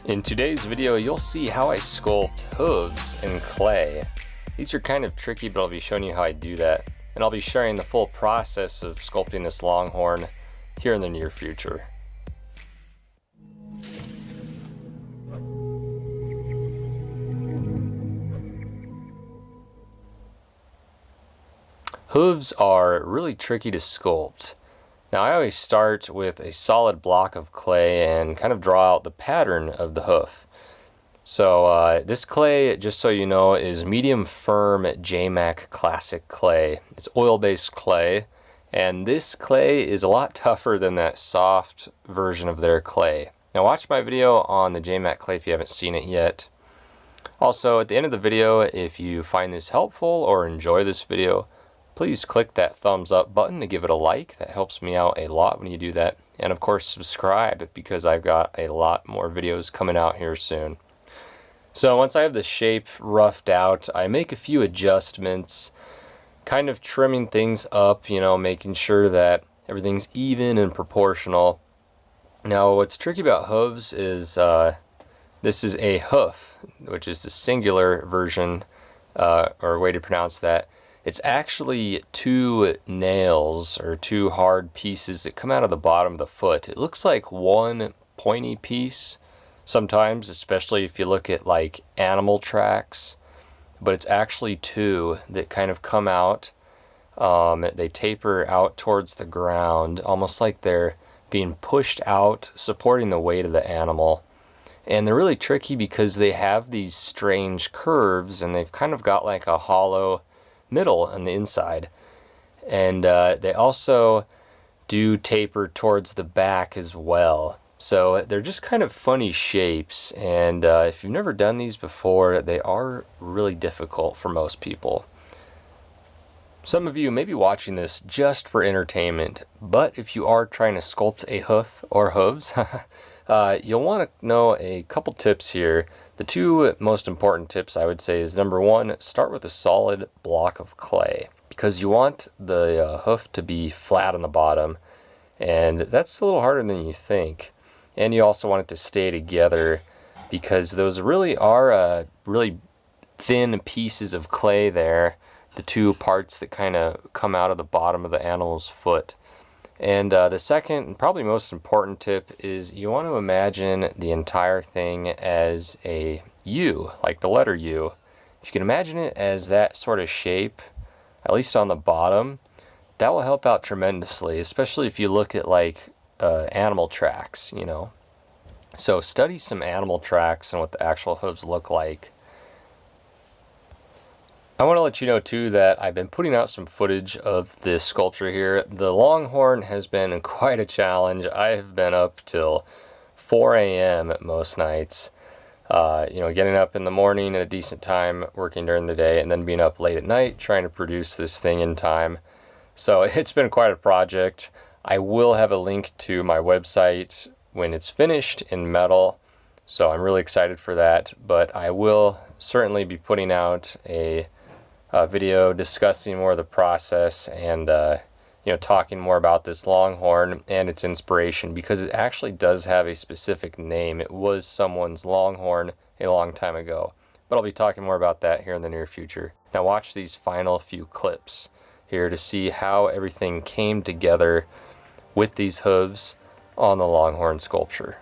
In today's video, you'll see how I sculpt hooves in clay. These are kind of tricky, but I'll be showing you how I do that. And I'll be sharing the full process of sculpting this longhorn here in the near future. Hooves are really tricky to sculpt. Now I always start with a solid block of clay and kind of draw out the pattern of the hoof. So this clay, just so you know, is medium firm JMac classic clay. It's oil-based clay, and this clay is a lot tougher than that soft version of their clay. Now watch my video on the JMac clay if you haven't seen it yet. Also, at the end of the video, if you find this helpful or enjoy this video, please click that thumbs up button to give it a like. That helps me out a lot when you do that. And of course, subscribe, because I've got a lot more videos coming out here soon. So once I have the shape roughed out, I make a few adjustments, kind of trimming things up, you know, making sure that everything's even and proportional. Now what's tricky about hooves is this is a hoof, which is the singular version, or way to pronounce that. It's actually two nails or two hard pieces that come out of the bottom of the foot. It looks like one pointy piece sometimes, especially if you look at like animal tracks, but it's actually two that kind of come out. They taper out towards the ground, almost like they're being pushed out, supporting the weight of the animal. And they're really tricky because they have these strange curves, and they've kind of got like a hollow middle on the inside, and they also do taper towards the back as well. So they're just kind of funny shapes, and if you've never done these before, they are really difficult for most people. Some of you may be watching this just for entertainment, but if you are trying to sculpt a hoof or hooves, you'll want to know a couple tips here. The two most important tips I would say is, number one, start with a solid block of clay, because you want the hoof to be flat on the bottom, and that's a little harder than you think. And you also want it to stay together, because those really are really thin pieces of clay there, the two parts that kind of come out of the bottom of the animal's foot. And the second and probably most important tip is you want to imagine the entire thing as a U, like the letter U. If you can imagine it as that sort of shape, at least on the bottom, that will help out tremendously, especially if you look at like animal tracks, you know. So study some animal tracks and what the actual hooves look like. I want to let you know too that I've been putting out some footage of this sculpture here. The longhorn has been quite a challenge. I have been up till 4 a.m. most nights. You know, getting up in the morning at a decent time, working during the day, and then being up late at night trying to produce this thing in time. So it's been quite a project. I will have a link to my website when it's finished in metal, so I'm really excited for that. But I will certainly be putting out a video discussing more of the process and you know, talking more about this longhorn and its inspiration, because it actually does have a specific name. It was someone's longhorn a long time ago, but I'll be talking more about that here in the near future. Now watch these final few clips here to see how everything came together with these hooves on the longhorn sculpture.